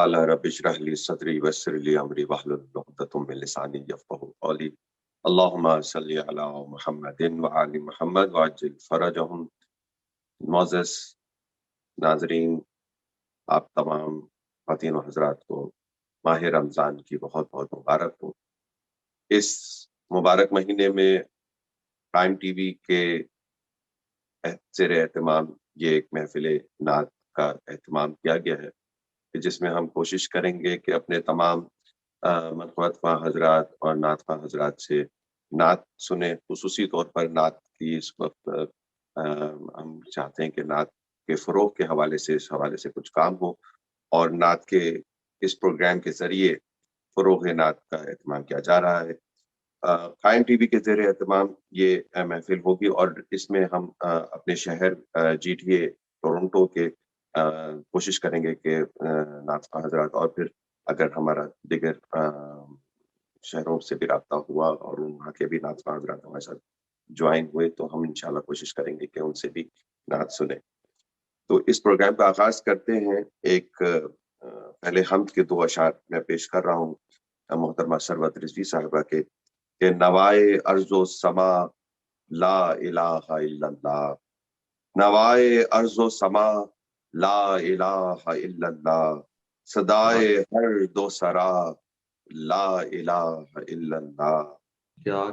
قال رب اشرح لي صدري ويسر لي امري واحلل عقدة من لساني يفقهوا قولي اللهم صل على محمد وعلى محمد وعجل فرجهم. معزز ناظرین، آپ تمام خواتین و حضرات کو ماہ رمضان کی بہت بہت مبارک ہو. اس مبارک مہینے میں پرائم ٹی وی کے زیر اہتمام یہ ایک محفل نعت کا اہتمام کیا گیا ہے، جس میں ہم کوشش کریں گے کہ اپنے تمام مدحت خواہ حضرات اور نعت خواہ حضرات سے نعت سنیں. خصوصی طور پر نعت کی اس وقت ہم چاہتے ہیں کہ نعت کے فروغ کے حوالے سے اس حوالے سے کچھ کام ہو، اور نعت کے اس پروگرام کے ذریعے فروغ نعت کا اہتمام کیا جا رہا ہے. قائم ٹی وی کے زیر اہتمام یہ محفل ہوگی، اور اس میں ہم اپنے شہر جی ٹی اے ٹورنٹو کے کوشش کریں گے کہ نعت خواہ حضرات، اور پھر اگر ہمارا دیگر شہروں سے بھی رابطہ ہوا اور وہاں کے بھی نعت خواہ حضرات ہمارے ساتھ جوائن ہوئے تو ہم انشاءاللہ کوشش کریں گے کہ ان سے بھی نعت سنیں. تو اس پروگرام کا آغاز کرتے ہیں. ایک پہلے حمد کے 2 اشعار میں پیش کر رہا ہوں محترمہ ثروت رضوی صاحبہ کے، کہ نوائے ارض و سما لا الہ الا اللہ، نوائے ارض و سما لا الہ الا اللہ، صدائے ہر دو سرا لا الہ الا اللہ.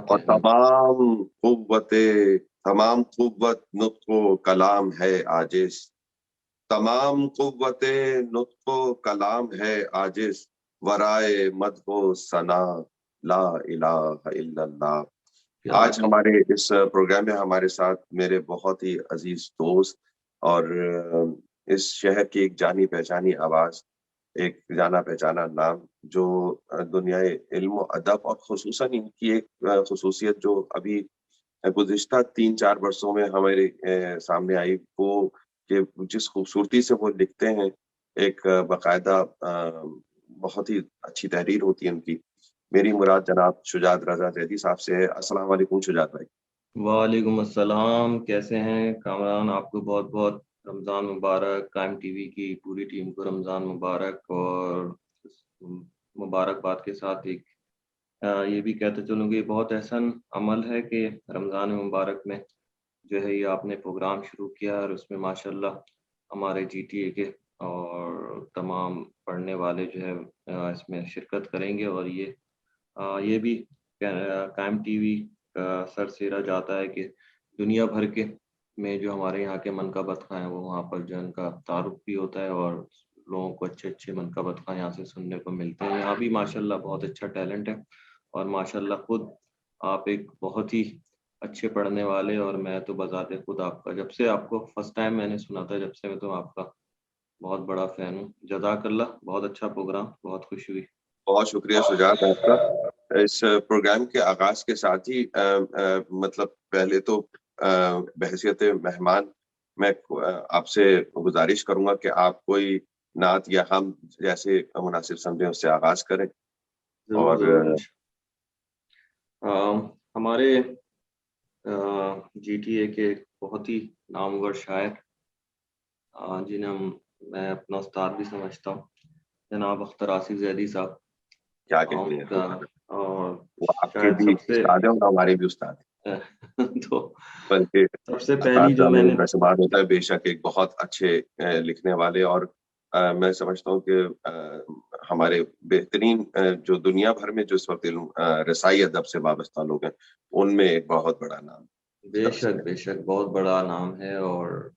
اور تمام قوت نطق و کلام ہے عاجز، تمام قوت نطق و کلام ہے عاجز، ورائے مدح و ثنا لا الہ الا اللہ. آج ہمارے اس پروگرام میں ہمارے ساتھ میرے بہت ہی عزیز دوست اور اس شہر کی ایک جانی پہچانی آواز، ایک جانا پہچانا نام، جو دنیا علم و ادب اور خصوصاً ان کی ایک خصوصیت جو ابھی گزشتہ 3-4 برسوں میں ہمارے سامنے آئی، وہ کہ جس خوبصورتی سے وہ لکھتے ہیں، ایک باقاعدہ بہت ہی اچھی تحریر ہوتی ہے ان کی. میری مراد جناب شجاعت رضا زیدی صاحب سے ہے. السلام علیکم شجاعت بھائی. وعلیکم السلام، کیسے ہیں کامران؟ آپ کو بہت بہت رمضان مبارک. قائم ٹی وی کی پوری ٹیم کو رمضان مبارک، اور مبارکباد کے ساتھ ایک یہ بھی کہتے چلوں گے بہت احسن عمل ہے کہ رمضان مبارک میں جو ہے یہ آپ نے پروگرام شروع کیا، اور اس میں ماشاءاللہ ہمارے جی ٹی اے کے اور تمام پڑھنے والے جو ہے اس میں شرکت کریں گے. اور یہ بھی قائم ٹی وی کا سر سیرا جاتا ہے کہ دنیا بھر کے میں جو ہمارے یہاں کے منقبت خواہ ہیں وہ وہاں پر جو ان کا تعارف بھی ہوتا ہے، اور لوگوں کو اچھے اچھے منقبت خواہ یہاں سے سننے کو ملتے ہیں. یہاں بھی ماشاءاللہ بہت اچھا ٹیلنٹ ہے، اور ماشاءاللہ خود آپ ایک بہت ہی اچھے پڑھنے والے، اور میں تو بذات خود آپ کا جب سے آپ کو فرسٹ ٹائم میں نے سنا تھا، جب سے میں تو آپ کا بہت بڑا فین ہوں. جزاک اللہ، بہت اچھا پروگرام، بہت خوشی ہوئی. بہت شکریہ شجاعت آپ کا. اس پروگرام کے آغاز کے ساتھ ہی مطلب پہلے تو بحیثیت مہمان میں آپ سے گزارش کروں گا کہ آپ کوئی نعت یا ہم جیسے مناسب سمجھیں اس سے آغاز کریں. اور ہمارے جی ٹی اے کے بہت ہی نامور شاعر جنہیں میں اپنا استاد بھی سمجھتا ہوں، جناب اختر آصف زیدی صاحب. کیا کہتے ہیں، اور وہ آپ کے شاید بھی استاد ہیں اور ہمارے بھی استاد ہیں. تو بلکہ سب سے پہلی جو میں نے بات ہوتا ہے، بے شک ایک بہت اچھے لکھنے والے، اور میں سمجھتا ہوں کہ ہمارے بہترین جو دنیا بھر میں جو اس وقت رسائی ادب سے وابستہ لوگ ہیں ان میں ایک بہت بڑا نام. بے شک بہت بڑا نام ہے، اور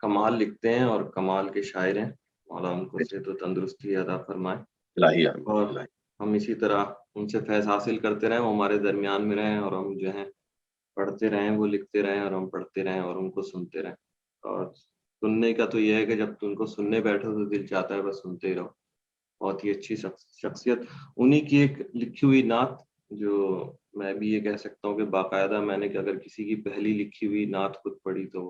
کمال لکھتے ہیں اور کمال کے شاعر ہیں. مولا ان کو صحت و تندرستی عطا فرمائے، اور ہم اسی طرح ان سے فیض حاصل کرتے رہیں، وہ ہمارے درمیان میں رہیں، اور ہم جو ہیں پڑھتے رہیں، وہ لکھتے رہیں، اور ہم پڑھتے رہیں اور ان کو سنتے رہیں. اور سننے کا تو یہ ہے کہ جب تم کو سننے بیٹھو تو دل چاہتا ہے بس سنتے ہی رہو. بہت ہی اچھی شخصیت. انہی کی ایک لکھی ہوئی نعت جو میں بھی یہ کہہ سکتا ہوں کہ باقاعدہ میں نے کہ اگر کسی کی پہلی لکھی ہوئی نعت خود پڑھی تو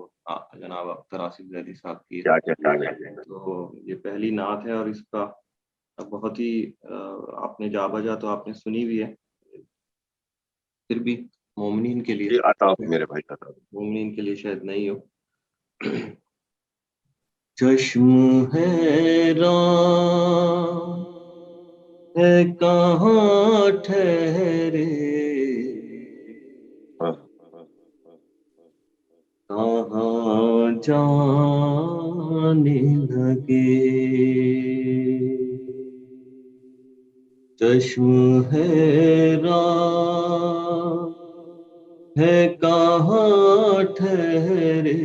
جناب اختر آصف زیدی صاحب کی ہے. تو یہ پہلی نعت ہے، اور اس کا بہت ہی آپ نے جا بجا تو آپ نے سنی بھی ہے، پھر بھی مومنین کے لیے، میرے بھائی، مومنین کے لیے شاید نہیں ہو. چشم حیران ہے کہاں ٹھہرے، کہاں جانے لگے، چشم حیران ہے کہاں ٹھہرے،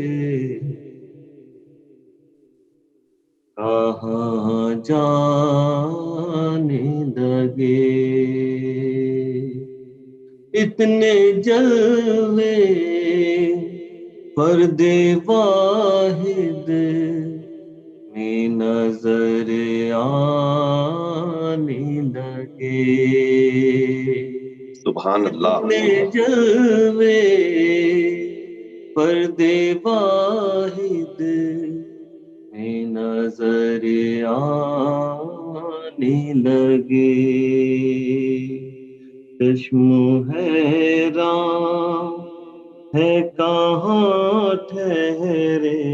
کہاں جانے لگے، اتنے جلوے فرد واحد میں نظر آنے لگے، سبحان اللہ، اتنے جلوے فرد واحد میں نظر آنے لگے، چشم حیران ہے کہاں ٹھہرے،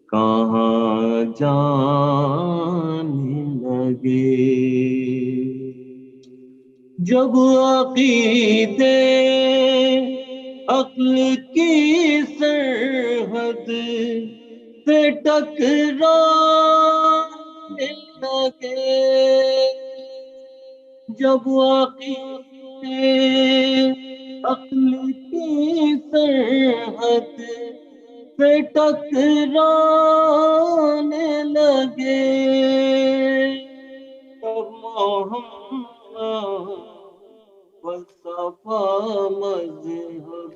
کہاں جانے لگے، جب عقیدے عقل کی سرحد سے ٹکرانے لگے، جب عقیدے عقل کی سرحد سے ٹکرانے لگے، تب محمد فلسفہ مذہب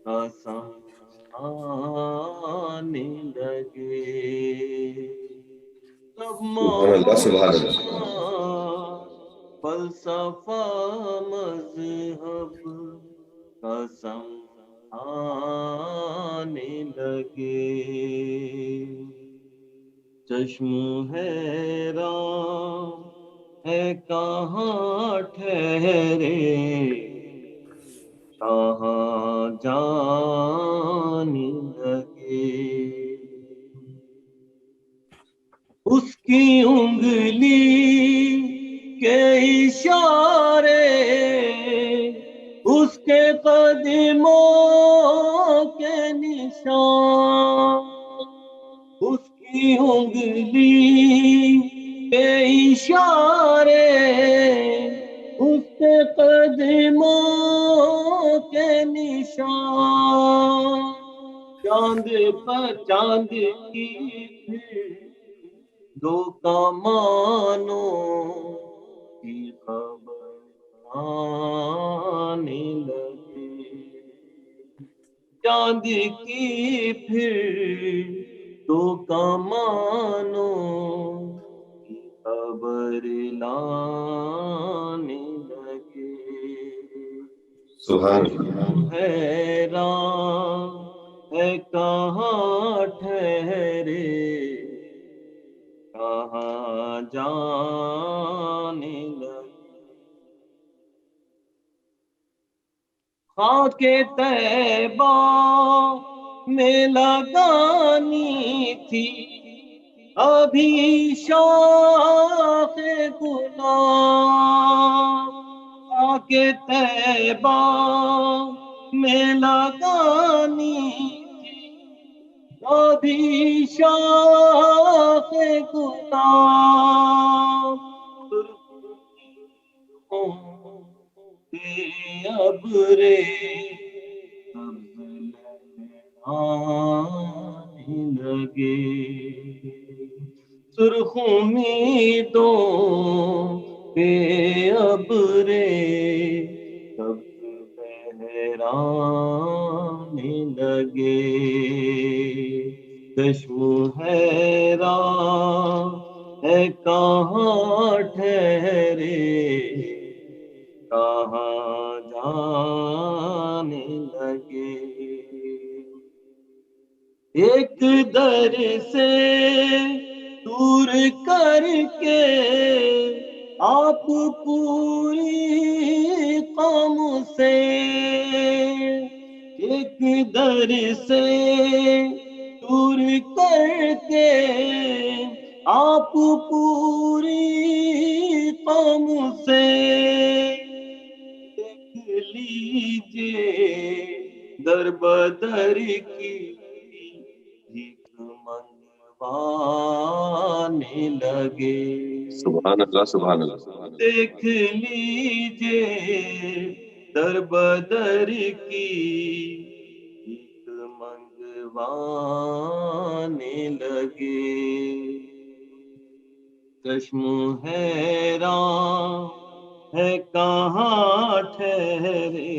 کا سمجھانے لگے، تب سبحان اللہ، سبحان اللہ، محمد فلسفہ مذہب کا سمجھانے لگے، چشم حیران ہے کہاں ٹھہرے، کہاں جانے لگے، اس کی انگلی کے اشارے، اس کے قدموں کے نشان، اس کی انگلی کے اشارے، اس کے قدموں کے نشان، چاند پر چاند کی پھر دو کمانوں کی خبر آنے لگے، چاند کی پھر دو کمانوں کی خبر لانے لگے، سبحان اللہ، حیران ہے کہاں ٹھہرے، کہاں جانے لگے، خاک طیبہ میں لگانی تھی ابھی شاخ گلاب، خاک طیبہ میں لگانی تھی ابھی شاخ گلاب، ابرے سبز لہرانے لگے، سرخ امیدوں کے ابرے سبز لہرانے لگے، چشم حیران ہے کہاں ٹھہرے، کہاں جانے لگے، ایک در سے دور کر کے آپ پوری قوم سے، ایک در سے دور کر کے آپ پوری قوم سے دیکھ لیجیے در بدر کی بھیک منگوانے لگے. سبحان اللہ سبحان اللہ. دیکھ لیجیے در بدر کی بھیک منگوانے لگے. چشم حیران ہے کہاں ٹھہرے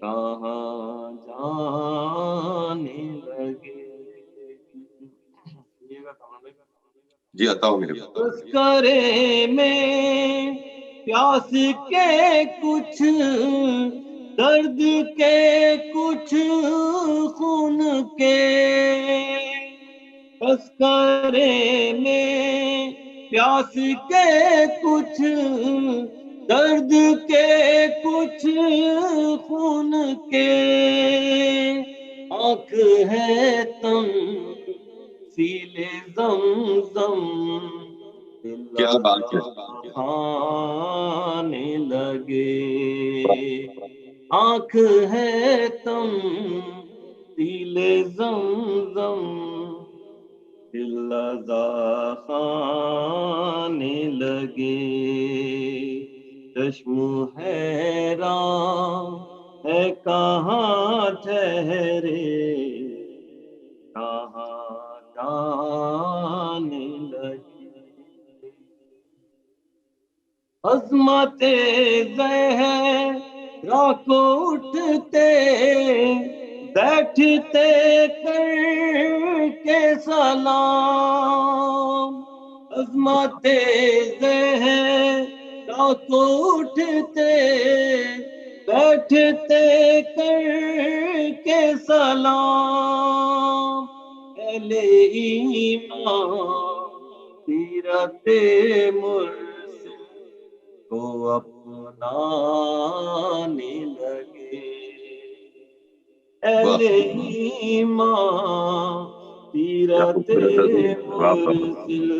کہاں جانے لگے. جی عطا ہو میرے تذکرے میں پیاس کے کچھ درد کے کچھ خون کے. تذکرے میں پیاس کے کچھ درد کے کچھ خون کے. آنکھ ہے تم سیلے زمزم کیا بات ہے. کھانے لگے. آنکھ ہے تم سیلے زمزم دل کھانے لگے. چشم حیران ہے کہاں ٹھہرے کہاں جانے لگے. عظمت زہرا کو اٹھتے بیٹھتے کر کے سلام. عظمت زہرا کو اٹھتے بیٹھتے کر کے سلام. اہل ایمان سیرت مرسل کو اپنانے لگے. اہل ایمان سیرت مرسل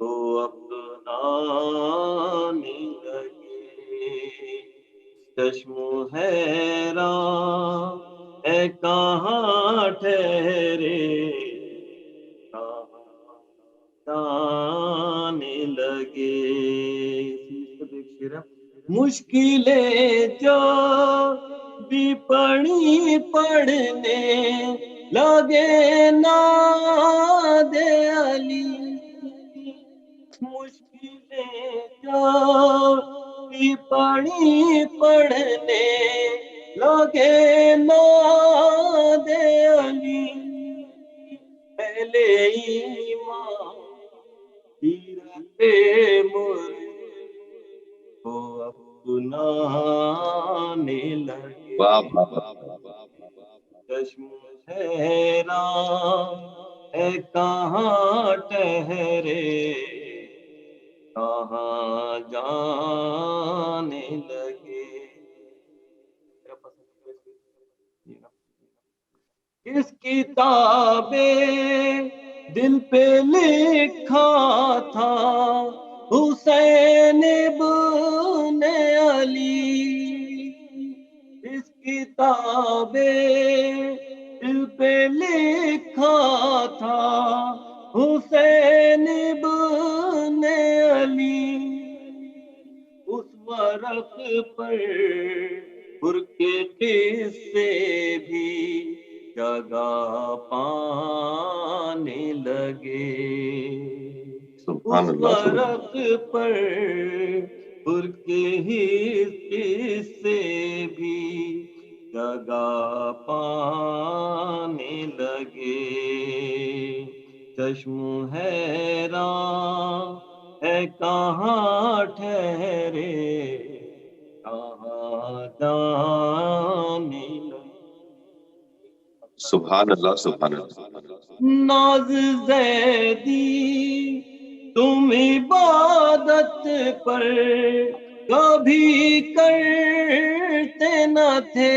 کو اپنانے لگے. چشم حیران ہے کہاں ٹھہرے کہاں جانے لگے. مشکلیں جو بھی پڑھی پڑھنے لگے ناد علی. مشکلیں جو بھی پڑھی پڑھنے لگے ناد علی. پہلے ایمان سیرت مرسل کو اپنانے لگے. چشم حیران ہے کہاں ٹھہرے کہاں جانے لگے. اس کتاب دل پہ لکھا تھا حسین ابن علی. اس کتاب دل پہ لکھا تھا حسین ابن علی. اس ورق پر برقے قصے بھی جگہ پانے لگے. اس ورق پر برقے قصے بھی جگہ پانے لگے. چشم حیران ہے کہاں ٹھہرے کہاں جانے لگے. سبحان اللہ سبحان اللہ. ناز زیدی تم عبادت پر کبھی کرتے نہ تھے.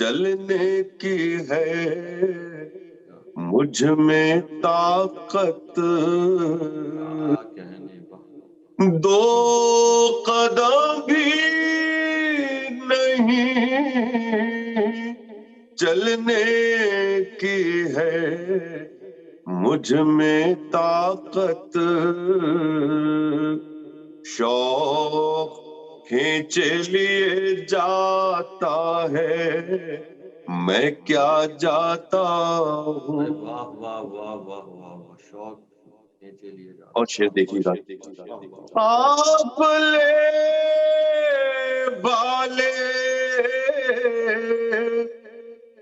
چلنے کی ہے مجھ میں طاقت، کیا کہنے واہ، دو قدم بھی نہیں چلنے کی ہے مجھ میں طاقت، شوق کھینچے لیے جاتا ہے میں کیا جاتا ہوں. واہ واہ واہ واہ واہ واہ، شوق کھینچے لیے جاتا. اور شعر دیکھیے گا. واہ، آپ لے بالے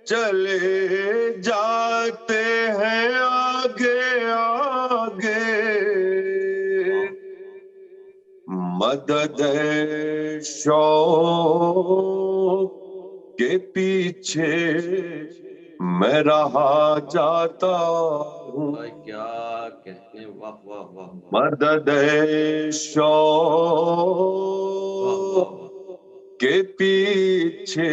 چلے جاتے ہیں آگے آگے، مدد شوق کے پیچھے میں رہا جاتا ہوں. بھائی کیا کہتے ہیں، واہ واہ واہ واہ مدد واہ شوق کے پیچھے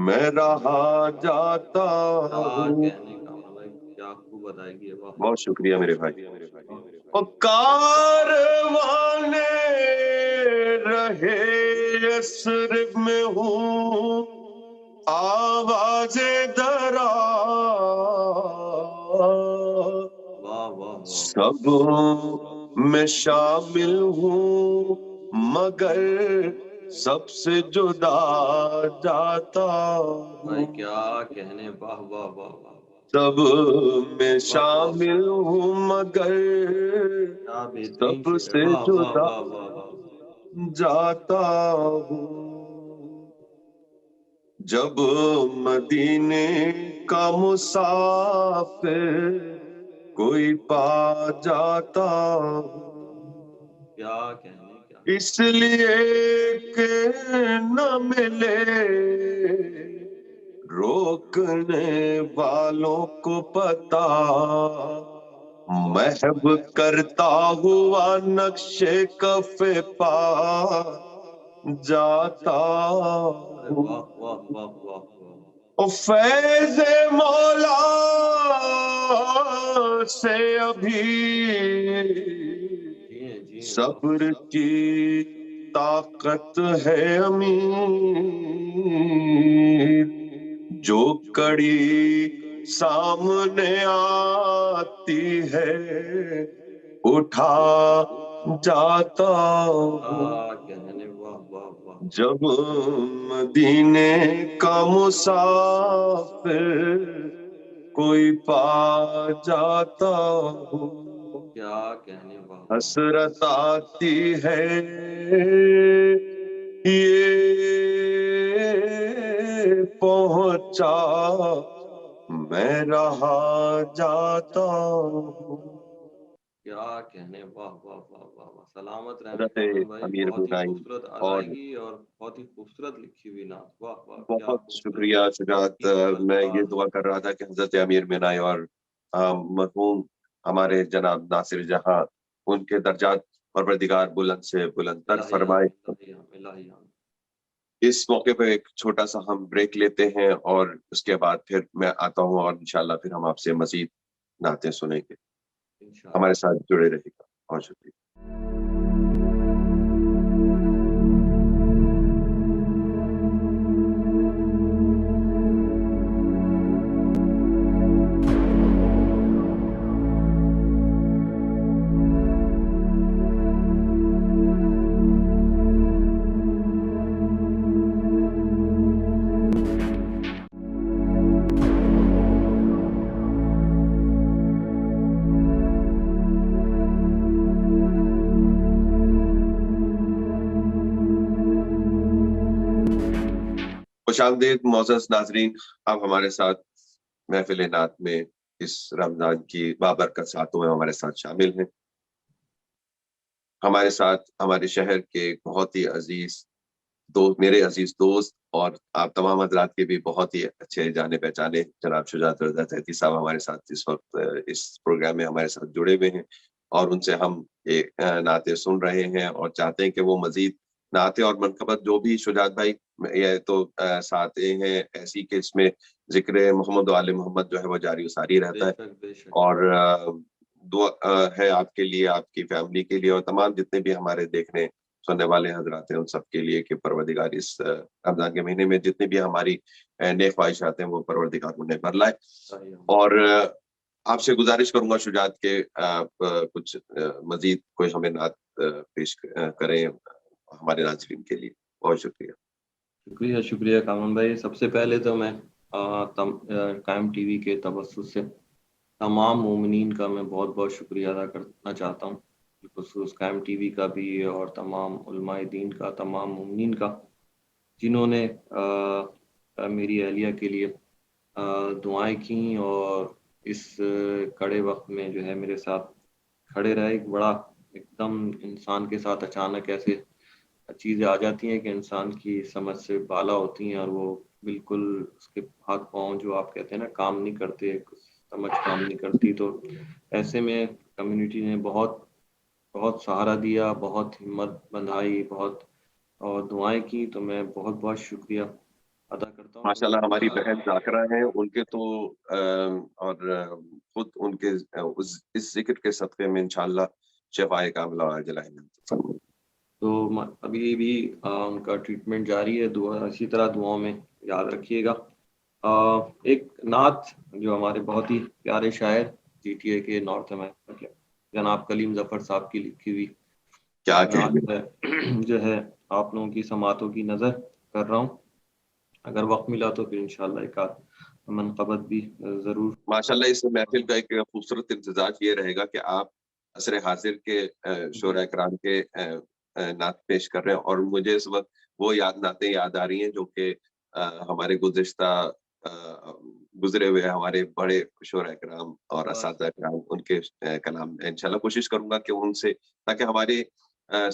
میں رہا جاتا کیا ہوں. کہنے کا بھائی، کیا خوب ادائیگی ہے، واہ. بہت شکریہ میرے بھائی. اور کاروانے رہے یسر میں ہوں آواز درا، واہ واہ، سب میں شامل ہوں مگر سب سے جدا جاتا بھائی ہوں. کیا کہنے، واہ واہ واہ واہ، سب میں شامل ہوں مگر کیا بہترین سب شعر ہے، سے واہ واہ جدا واہ واہ واہ. جاتا ہوں. جب مدینے کا مسافر کوئی پا جاتا ہوں، کیا کہنے، کیا اس لیے کہ نہ ملے روکنے والوں کو پتا، محب کرتا ہوا نقش کف پا جاتا ارے ہوں. واہ واہ واہ واہ واہ، او فیض مولا سے ابھی جی جی، صبر کی طاقت ہے امیر، جو کڑی سامنے آتی ہے اٹھا جاتا ہوں. کیا کہنے، واہ واہ واہ، جب مدینے کا مسافر کوئی پا جاتا ہوں، کیا کہنے، واہ واہ. حسرت آتی ہے یہ پہنچا میں رہا جاتا ہوں. کیا کہنے، واہ واہ واہ واہ واہ، سلامت رہنا حضرت کامران بھائی، امیر بہت ہی بنائی خوبصورت اور ادائیگی اور بہت ہی خوبصورت لکھی ہوئی نعت، واہ واہ، کیا بہت خوبصورت شکریہ شجاعت. میں یہ دعا کر رہا تھا کہ حضرت امیر بنائی اور مرحوم ہمارے جناب ناصر جہاں ان کے درجات پروردگار بلند سے بلند تر فرمائے. اس موقع پہ ایک چھوٹا سا ہم بریک لیتے ہیں اور اس کے بعد پھر میں آتا ہوں اور انشاءاللہ پھر ہم آپ سے مزید نعتیں سنیں گے. ہمارے ساتھ جڑے رہے گا. بہت شکریہ. خوش آمدید معزز ناظرین. آپ ہمارے ساتھ محفل نعت میں اس رمضان کی بابرکت ساتوں میں ہمارے ساتھ شامل ہیں. ہمارے ساتھ ہمارے شہر کے بہت ہی عزیز دوست، میرے عزیز دوست اور آپ تمام حضرات کے بھی بہت ہی اچھے جانے پہچانے جناب شجاعت رضا تحتی صاحب ہمارے ساتھ اس وقت اس پروگرام میں ہمارے ساتھ جڑے ہوئے ہیں اور ان سے ہم ایک نعتیں سن رہے ہیں اور چاہتے ہیں کہ وہ مزید نعتیں اور منقبت جو بھی شجاعت بھائی یہ تو ساتیں ہیں ایسی کہ اس میں ذکر محمد و آل محمد جو ہے وہ جاری و ساری رہتا ہے. بے شک اور دعا ہے آپ کے لیے، آپ کی فیملی کے لیے، اور تمام جتنے بھی ہمارے دیکھنے سننے والے حضرات ہیں ان سب کے لیے کہ پروردگار اس رمضان کے مہینے میں جتنی بھی ہماری نیک خواہشات ہیں وہ پروردگار انہیں بھر لائے. صحیح. اور آپ سے گزارش کروں گا شجاعت کے آپ کچھ مزید کوئی ہمیں نعت پیش کریں ہمارے ناظرین کے لیے. بہت شکریہ. شکریہ کامران بھائی. سب سے پہلے تو میں قائم ٹی وی کے توسط سے تمام مومنین کا میں بہت بہت شکریہ ادا کرنا چاہتا ہوں، خصوص قائم ٹی وی کا بھی اور تمام علماء دین کا، تمام مومنین کا، جنہوں نے میری اہلیہ کے لیے دعائیں کیں اور اس کڑے وقت میں جو ہے میرے ساتھ کھڑے رہے. ایک بڑا ایک دم انسان کے ساتھ اچانک ایسے چیزیں آ جاتی ہیں کہ انسان کی سمجھ سے بالا ہوتی ہیں اور وہ بالکل اس کے ہاتھ پاؤں جو آپ کہتے ہیں نا کام نہیں کرتے، سمجھ کام نہیں کرتی. تو ایسے میں کمیونٹی نے بہت بہت سہارا دیا، بہت ہمت بندھائی، بہت اور دعائیں کی. تو میں بہت بہت شکریہ ادا کرتا ہوں. ماشاء اللہ ہماری بہن ذاکرہ ہیں، ان کے تو اور خود ان کے اس ذکر کے صدقے میں انشاءاللہ شفائے کاملہ عاجلہ فرمائیں. تو ابھی بھی ان کا ٹریٹمنٹ جاری ہے. دعا اسی طرح دعاؤں میں یاد رکھیے گا. ایک نعت جو ہمارے بہت ہی پیارے شاعر جی ٹی اے کے نارتھ امریکہ کے جناب کلیم ظفر صاحب کی لکھی ہوئی کیا نعت ہے جو ہے آپ لوگوں کی سماعتوں کی نظر کر رہا ہوں. اگر وقت ملا تو پھر انشاءاللہ ایک آدھ منقبت بھی ضرور. ماشاءاللہ اس محفل کا ایک خوبصورت امتزاج یہ رہے گا کہ آپ عصر حاضر کے شعراء کرام کے نعت پیش کر رہے ہیں، اور مجھے اس وقت وہ نعتیں یاد آ رہی ہیں جو کہ ہمارے گزرے ہوئے ہمارے بڑے شعراء کرام اور اساتذہ کرام ان کے کلام. انشاءاللہ کوشش کروں گا کہ ان سے، تاکہ ہمارے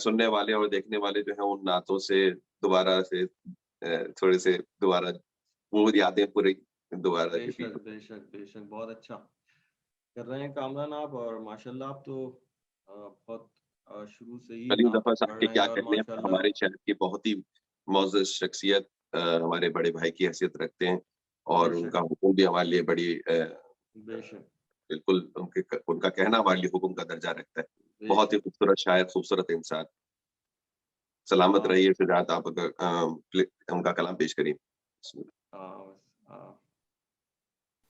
سننے والے اور دیکھنے والے جو ہیں ان نعتوں سے دوبارہ سے تھوڑے سے دوبارہ وہ یادیں پوری دوبارہ. بے شک بے شک بے شک. بہت اچھا کر رہے ہیں کامران آپ، اور ماشاءاللہ آپ تو بہت شروع سے ہی کلیم ظفر پڑھ صاحب کے رہے کیا ہیں اور کہنے ہیں، ماشاءاللہ ہمارے شہر کی بہت ہی معزز شخصیت، ہمارے بڑے بھائی کی حیثیت رکھتے ہیں، اور ان کا حکم بھی ہمارے لیے بڑی بے شک بالکل ان کا کہنا ہمارے لیے حکم کا درجہ رکھتا ہے. بہت ہی خوبصورت شاعر، خوبصورت انسان. سلامت رہیے شجاعت. آپ ان کا کلام پیش کریے.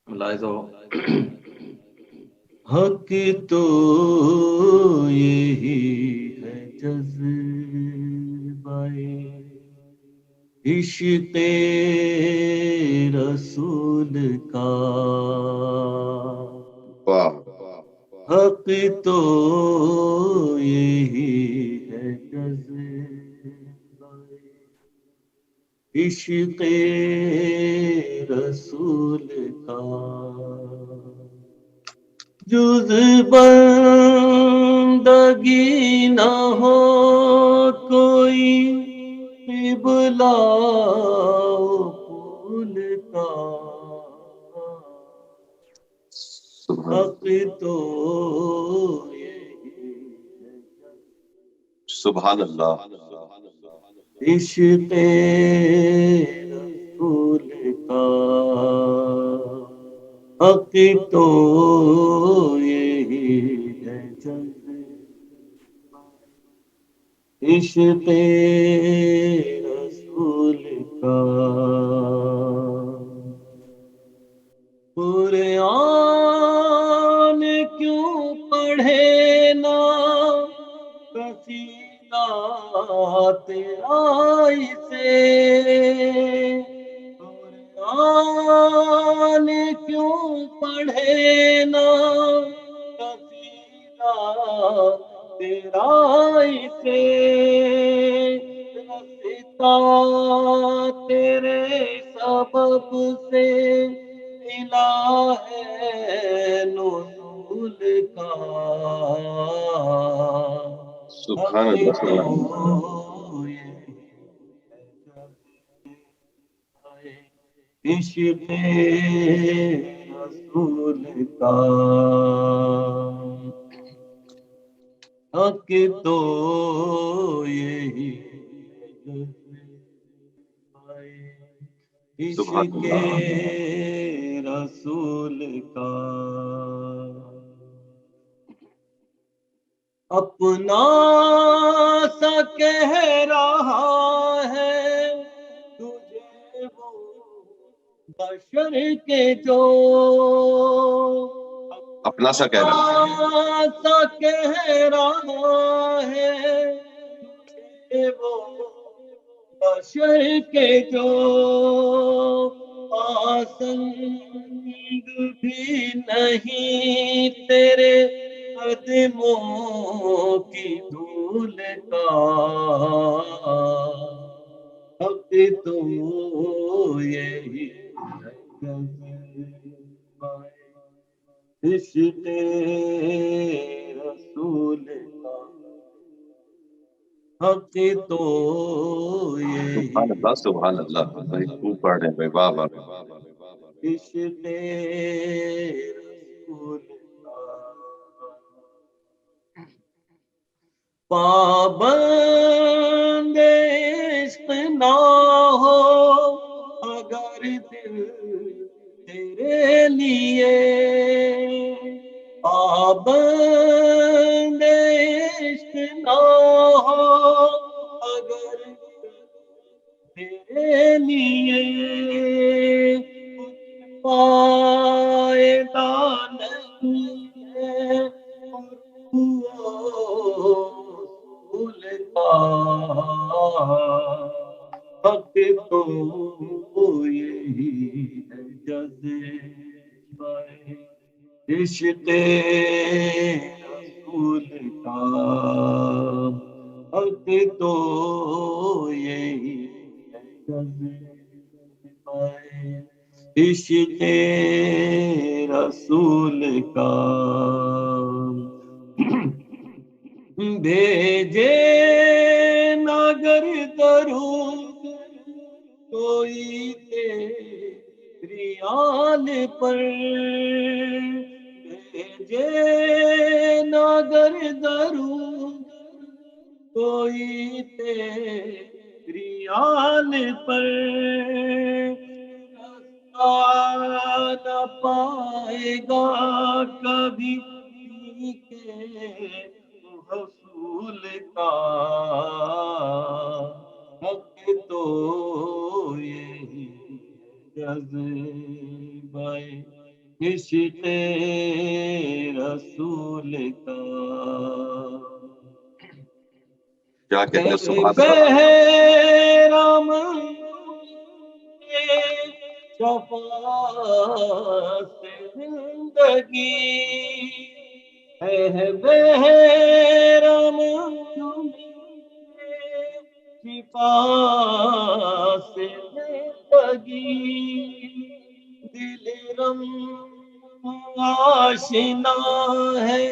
ملاحظہ حق تو یہی ہے جذبہ عشق رسول کا، حق تو یہی ہے جذبہ عشق رسول کا، جز بندگی نہ ہو کوئی قبلہ پھول کا، حق تو یہی ہے سبحان اللہ. عشق رسول کا، حق تو یہی ہے عشق رسول کا. قرآن کیوں پڑھے نا قصیدہ تیرا اسے، قرآن کیوں پڑھے نا قصیدہ تیرا اسے، رستا تیرے سبب سے الہ نزول کا، سبحان اللہ. سبحان عشق رسول کا، حق تو یہی سبحان عشق اللہ رسول کا اپنا سا کہہ رہا ہے تجھے وہ بشر کے جو اپنا سا کہہ رہا ہے، سا کہہ رہا ہے تجھے وہ بشر کے جو پاسند بھی نہیں تیرے قدموں کی دھول کا حق تو یہی عشق رسول کا حق تو یہی سبحان اللہ بھائی خوب پڑھ رہے ہیں بھائی، واہ واہ واہ۔ عشق رسول کا پابند عشق نہ ہو اگر دل تیرے لیے پابند عشق نہ ہو اگر تیرے لیے کچھ فائدہ نہیں ہے رسول کا حق تو یہی ہے جذبہ عشق رسول کا حق تو یہی ہے جذبہ عشق رسول کا بھیجے نگر درود کوئی تیری آل پر بھیجے نگر درود کوئی تیری آل پر نہ پائے گا کبھی کے حصول کا حق تو یہی جذبہ عشق رسول کا کیا کہتے ہیں سبحان اللہ۔ بہرام شفاعت زندگی ہے بہرام شفاعت زندگی دل رم آشنا ہے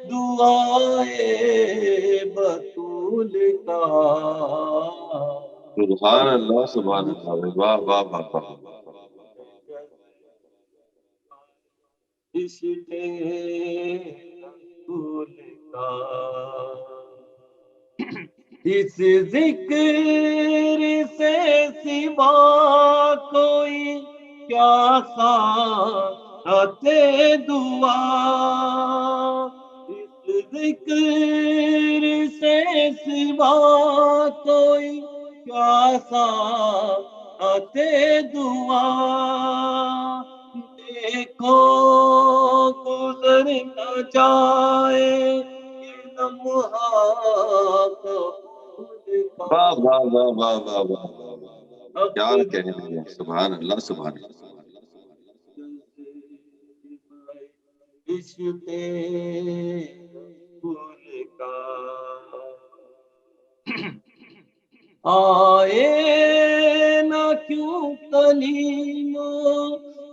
دعائے بطول کا سبحان اللہ سبحان اللہ بھائی، واہ واہ واہ واہ۔ عشق رسول کا اس ذکر سے سوا کوئی کیا ساعت دعا اس ذکر سے سوا کوئی کیا ساعت دعا دیکھو گزر نہ جائے یہ لمحات واہ واہ واہ واہ واہ واہ واہ، کیا کہہ رہے ہیں، سبحان اللہ سبحان اللہ۔ عشق رسول کا آئے نہ کیوں کلیم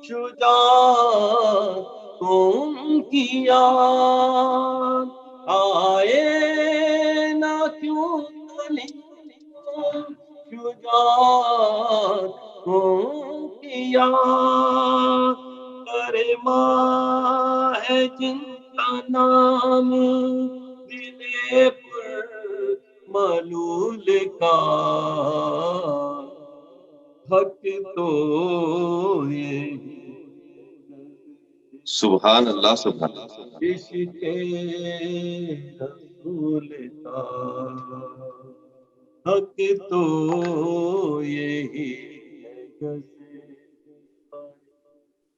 شجاعت تم کی یاد آئے نہ کیوں کلیم شجاعت تم کی یاد کرما ہے جن کا نام دل پر ملول کا حق تو یہی سبحان اللہ سبحان عشق رسول کا، حق تو یہی ہے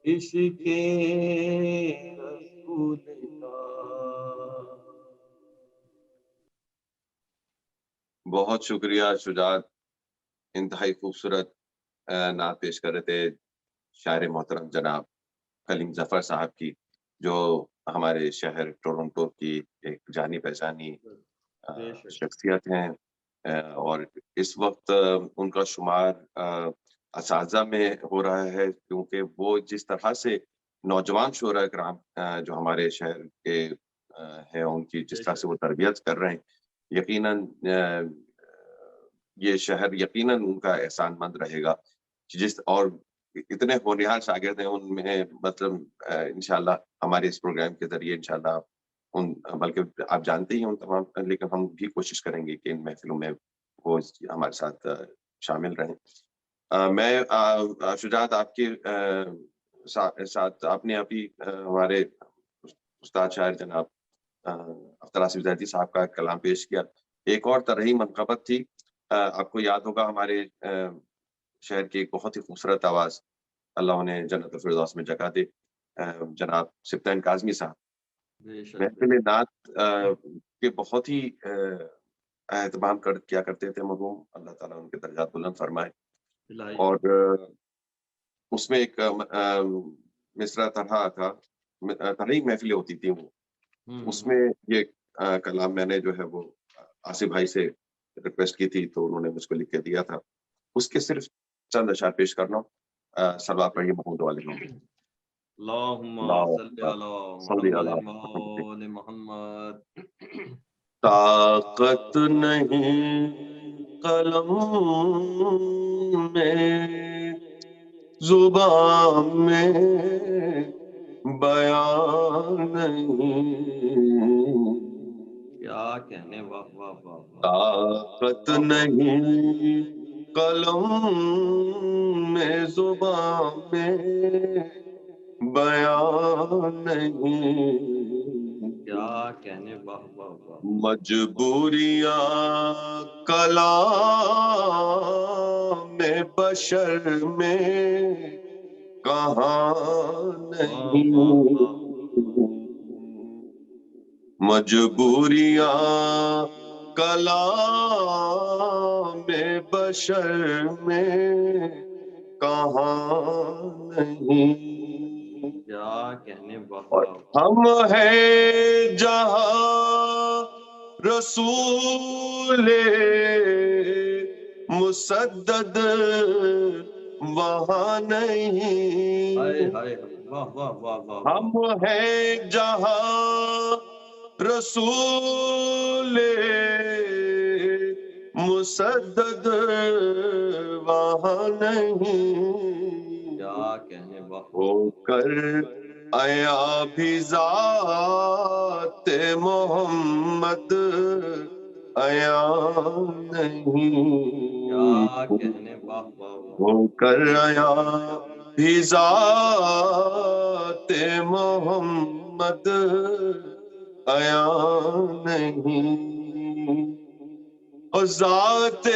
عشق رسول کا۔ بہت شکریہ شجاعت، انتہائی خوبصورت نعت پیش کر رہے تھے شاعر محترم جناب کلیم ظفر صاحب کی، جو ہمارے شہر ٹورنٹو کی ایک جانی پہچانی شخصیت ہیں، اور اس وقت ان کا شمار اساتذہ میں ہو رہا ہے، کیونکہ وہ جس طرح سے نوجوان شعراء کرام جو ہمارے شہر کے ہیں ان کی جس طرح سے وہ تربیت کر رہے ہیں، یقیناً یہ شہر یقیناً ان کا احسان مند رہے گا، اور اتنے ہونہار شاگرد ہیں ان میں، مطلب انشاءاللہ ہمارے اس پروگرام کے ذریعے انشاءاللہ بلکہ آپ جانتے ہی ہیں ان تمام، لیکن ہم بھی کوشش کریں گے کہ ان محفلوں میں وہ ہمارے ساتھ شامل رہیں۔ میں شجاعت آپ کے ساتھ آپ نے ابھی ہمارے استاد شاعر جناب اختر آصف زیدی صاحب کا کلام پیش کیا، ایک اور طرحی منقبت تھی، آپ کو یاد ہوگا ہمارے شہر کی ایک بہت ہی خوبصورت آواز، اللہ انہیں جنت الفردوس میں جگہ دے، جناب سبطین کاظمی صاحب محفل نعت کے بہت ہی اہتمام کیا کرتے تھے مرحوم، اللہ تعالیٰ ان کے درجات بلند فرمائے۔ اور اس میں ایک مصرع طرح تھا، طرحی محفلیں ہوتی تھیں وہ، اس میں یہ کلام میں نے جو ہے وہ آصف بھائی سے ریکویسٹ کی تھی، تو انہوں نے مجھ کو لکھ کے دیا تھا، اس کے صرف چند اشعار پیش کرنا ہوں۔ صلوات پڑھیے محمود والے اللہم صلی علی محمد محمد۔ طاقت نہیں قلم میں زبان میں بیان نہیں، کیا کہنے، واہ واہ واہ، طاقت نہیں قلم میں زبان میں بیان نہیں، کیا کہنے، واہ واہ واہ، مجبوریاں کلام بشر میں کہاں نہیں، مجبوریاں کلام بشر میں کہاں نہیں، کیا کہنے، واہ اور واہ، ہم ہیں جہاں رسول مسدد وہاں نہیں، ہائے ہائے، واہ واہ واہ واہ، ہم ہیں جہاں رسول مسدد وہاں نہیں، کیا کہنے، واہ ہو کر آیا بھی ذات محمد آیا نہیں، کیا کہنے، واہ واہ واہ، ہو کر آیا بھی ذات محمد آیا نہیں، اور ذات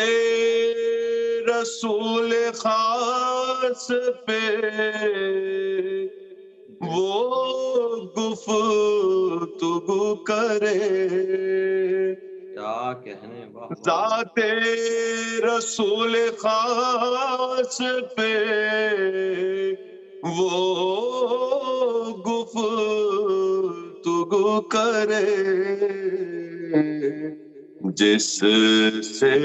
رسول خاص پہ وہ گفتگو کرے، کیا کہنے، واہ واہ، ذات رسول خاص پہ وہ گفتگو کرے، جس سے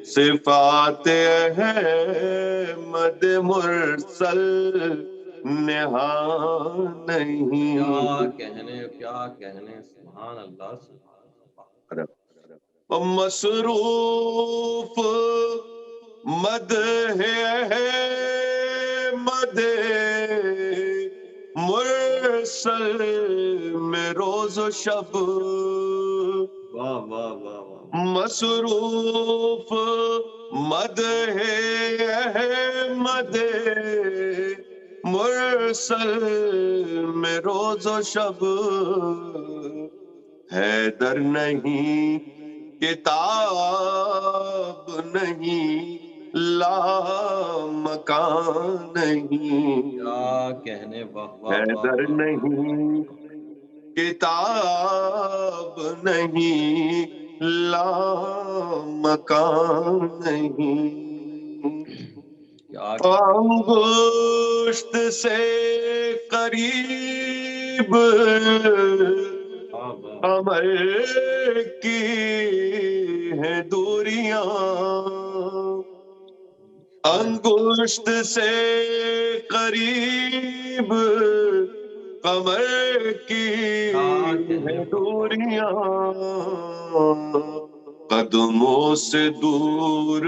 صفات احمد مرسل نہا نہیں، کیا کہنے، کیا کہنے، سبحان اللہ، سبحان اللہ، مصروف مدح احمد مرسل میں روز و شب، واہ واہ واہ واہ، مصروف مدح احمد مرسل میں روز و شب حیدر نہیں کتاب نہیں لامکان نہیں کیا کہنے، واہ واہ واہ حیدر واہ۔ نہیں کتاب نہیں لامکان نہیں کیا انگشت سے قریب قمر کی ہیں دوریاں انگشت سے قریب قمر کی ہیں دوریاں قدموں سے دور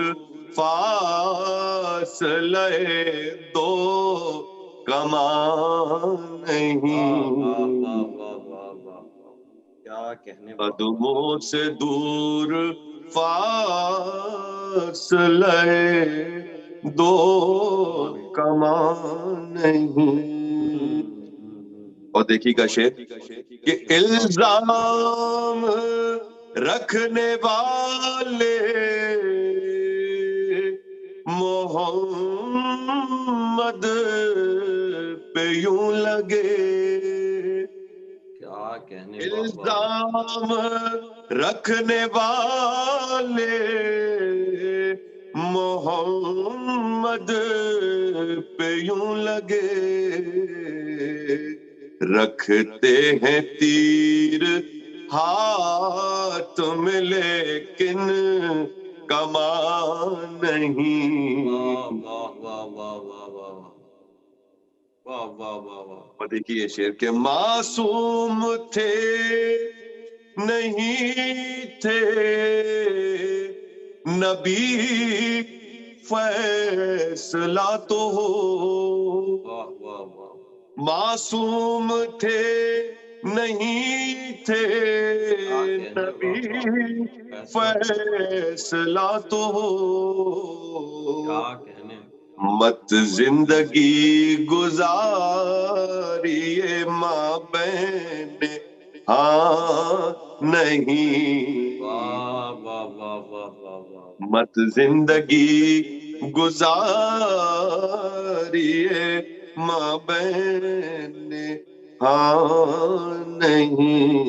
فاصلے دو کمان نہیں کیا کہنے، قدموں سے دور فاصلے دو کمان نہیں اور دیکھی کا شعر کہ الزام رکھنے والے محمد پہ یوں لگے کیا کہنے، الزام رکھنے والے محمد پہ یوں لگے رکھتے ہیں تیر ہاتھ میں لیکن کمان نہیں اور دیکھیے شعر کے معصوم تھے نہیں تھے نبی فیصلہ تو ہو معصوم تھے نہیں تھے نبی فیصلہ تو ہو مت زندگی گزاریے ماں بہن ہاں نہیں مت زندگی گزاریے ماں بہن ہاں نہیں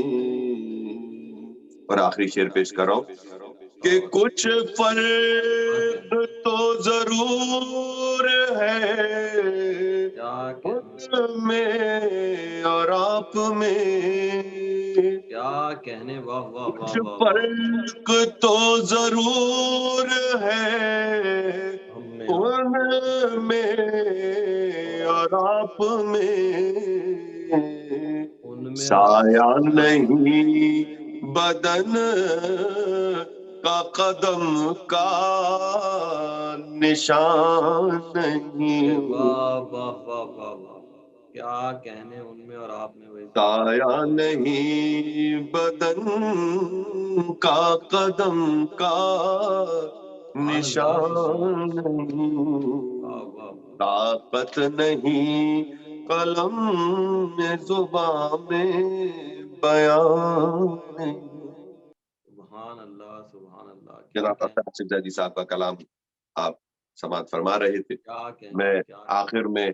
اور آخری شعر پیش کر رہا ہوں کہ کچھ فرق تو ضرور ہے ان میں اور آپ میں کیا کہنے، کچھ فرق تو ضرور ہے ان میں اور آپ میں سایہ نہیں بدن کا قدم کا نشان نہیں کیا کہنے، ان میں اور آپ میں سایہ نہیں بدن کا قدم کا نشان نہیں طاقت نہیں قلم میں زبان میں بیان نہیں سبحان اللہ سبحان اللہ جناب آصف زیدی صاحب کا کلام آپ سماعت فرما رہے تھے میں آخر میں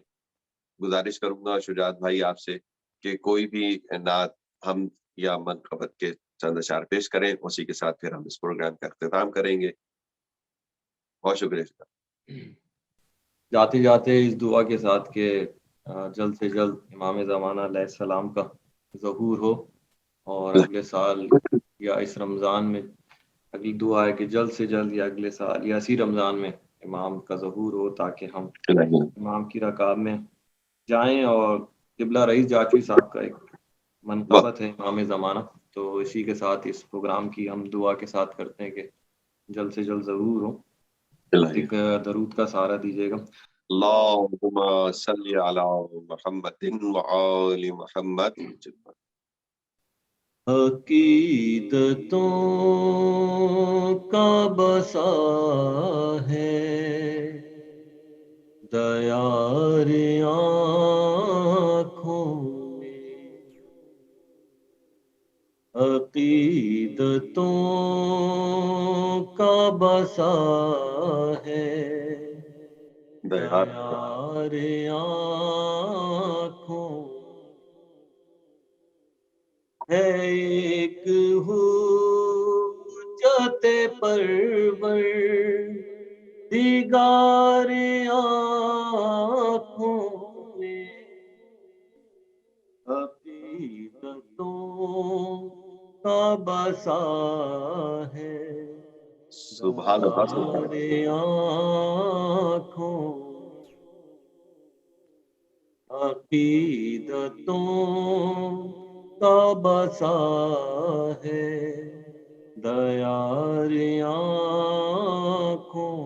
گزارش کروں گا شجاعت بھائی آپ سے کہ کوئی بھی نعت ہم یا منقبت کے چند اشعار پیش کریں اسی کے ساتھ پھر ہم اس پروگرام کا اختتام کریں گے بہت شکریہ جاتے جاتے اس دعا کے ساتھ کہ جلد سے جلد امام زمانہ علیہ السلام کا ظہور ہو اور اگلے سال یا اس رمضان میں اگلی دعا ہے کہ جلد سے جلد یا اگلے سال یا اسی رمضان میں امام کا ظہور ہو تاکہ ہم امام کی رکاب میں جائیں اور قبلہ رئیس جاٹوی صاحب کا ایک منقبت ہے امام زمانہ تو اسی کے ساتھ اس پروگرام کی ہم دعا کے ساتھ کرتے ہیں کہ جلد سے جلد ضرور ہو ایک درود کا سہارا دیجیے گا اللہم صلی علی محمد وآل محمد عقیدتوں کا بسا ہے دیار آنکھوں میں، عقیدتوں کا بسا ہے دیار دیار آنکھوں، ہے ایک حجت پرور دیگار آنکھوں میں، عقیدتوں کا بسا ہے سبحان اللہ سبحان دیار آنکھوں، عقیدتوں کا بسا ہے دیار آنکھوں،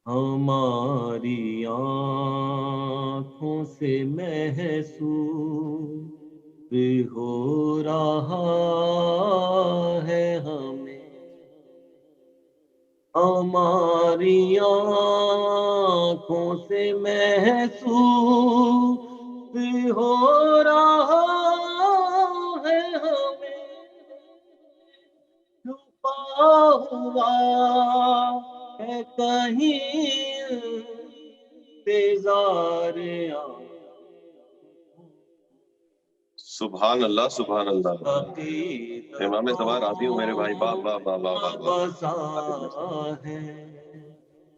ہماری آنکھوں سے محسوس ہو رہا ہے ہمیں، ہماری آنکھوں سے محسوس ہو رہا ہے ہمیں، چھپا ہوا ہے کہیں انتظار سبحان اللہ سبحان اللہ۔ امام زمان راضی ہوں میرے بھائی، واہ واہ واہ واہ واہ واہ۔ بسا ہے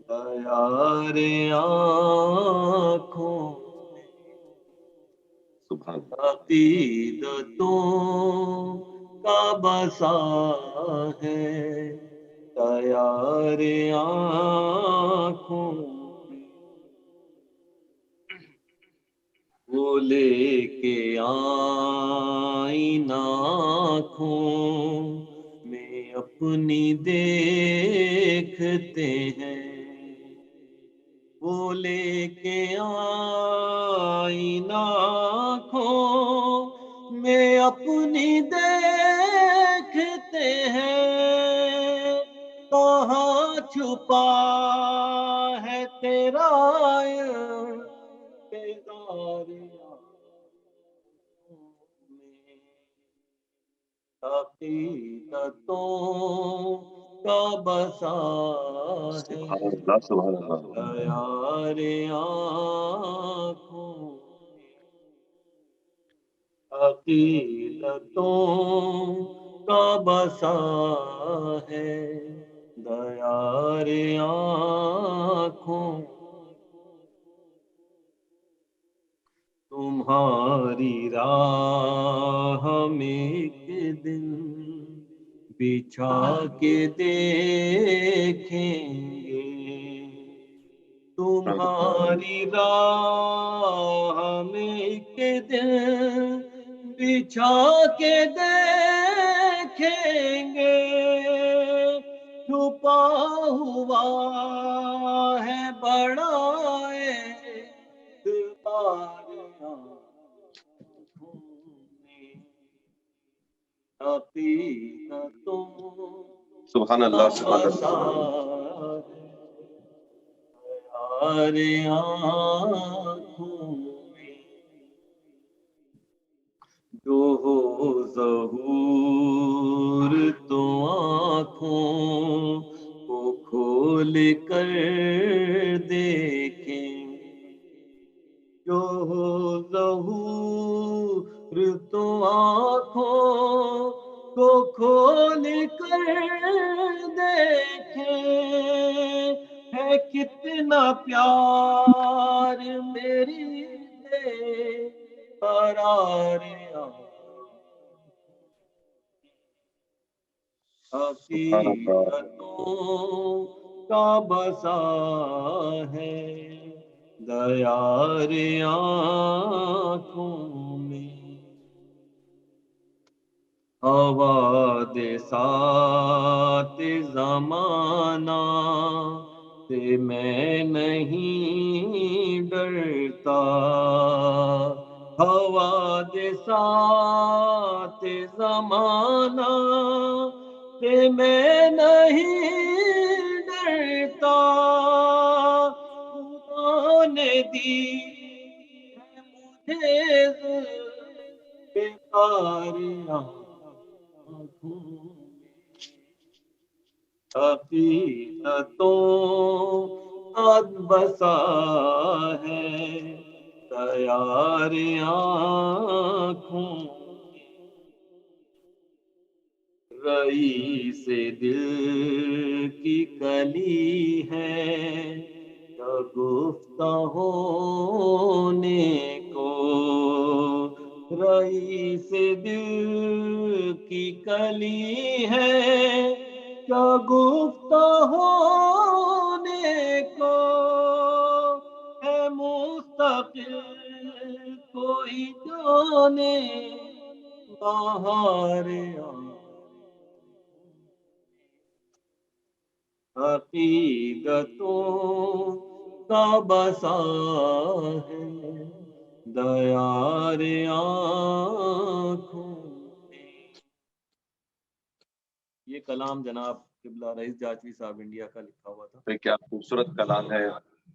دیار آنکھوں، سبحان عقیدتوں کا بسا ہے دیار آنکھوں، وہ لے کے آئینہ آنکھوں میں اپنی دیکھتے ہیں، وہ لے کے آئینہ آنکھوں میں اپنی دیکھتے ہیں، کہاں چھپا ہے تیرا انتظار میں، عقیدتوں کا بسا ہے سبحان اللہ سبحان اللہ۔ دیار آنکھوں میں، عقیدتوں کا بسا ہے دیار آنکھوں، تمہاری راہ میں ایک دن بچھا کے دیکھیں گے، تمہاری راہ میں ایک دن بچھا کے دیکھیں گے، چھپا ہوا ہے بڑا اعتبار آنکھوں میں، عقیدتوں سبحان کا اللہ سبحان بسا اللہ۔ ہے دیار آنکھوں میں، جو ہو ظہور تو آنکھوں کو کھول کر دیکھیں، جو ہو ظہور تو آنکھوں کو کھول کر دیکھیں، ہے کتنا پیار میری بے قرار سبحان اللہ۔ عقیدتوں کا بسا ہے دیار آنکھوں میں، حوادثات زمانہ سے میں نہیں ڈرتا، حوادثات زمانہ سے میں نہیں ڈرتا، خدا نے دی ہے مجھے ذوالفقار آنکھوں میں، حقیقتوں آج بسا ہے تیار آنکھوں میں، رئیس دل کی کلی ہے کیا گفتہ ہونے کو، رئیس دل کی کلی ہے کیا گفتہ ہونے کو، ہے مستقل کوئی جانے بہار حقیقتوں کا بسا ہے دیار آنکھوں میں۔ یہ کلام جناب قبلہ رئیس جاجوی صاحب انڈیا کا لکھا ہوا تھا۔ کیا خوبصورت کلام ہے،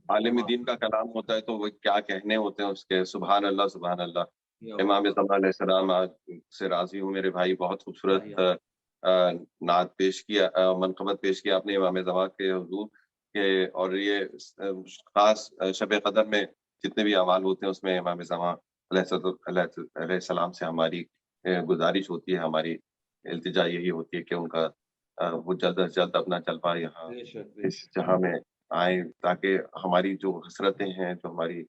عالم دین کا کلام ہوتا ہے تو وہ کیا کہنے ہوتے ہیں اس کے، سبحان اللہ سبحان اللہ۔ امام زمان علیہ السلام سے راضی ہوں میرے بھائی، بہت خوبصورت نعت پیش کیا، منقبت پیش کیا اپنے امام زمان کے حضور کے، اور یہ خاص شب قدر میں جتنے بھی اعمال ہوتے ہیں اس میں امام زمان علیہ السلام سے ہماری گزارش ہوتی ہے، ہماری التجا یہی ہوتی ہے کہ ان کا وہ جلد از جلد اپنا جلوہ یہاں اس جہاں میں آئیں، تاکہ ہماری جو حسرتیں ہیں، جو ہماری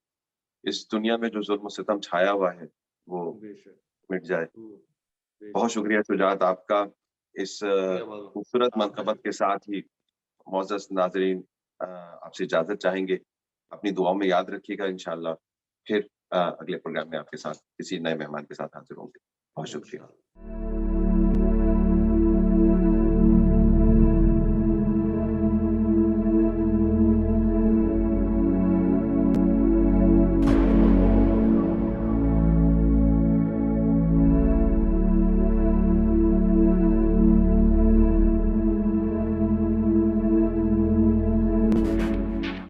اس دنیا میں جو ظلم و ستم چھایا ہوا ہے وہ مٹ جائے۔ بہت شکریہ شجاعت آپ کا۔ اس خوبصورت منقبت کے ساتھ ہی معزز ناظرین آپ سے اجازت چاہیں گے، اپنی دعاؤں میں یاد رکھیے گا، انشاءاللہ پھر اگلے پروگرام میں آپ کے ساتھ کسی نئے مہمان کے ساتھ حاضر ہوں گے۔ بہت شکریہ۔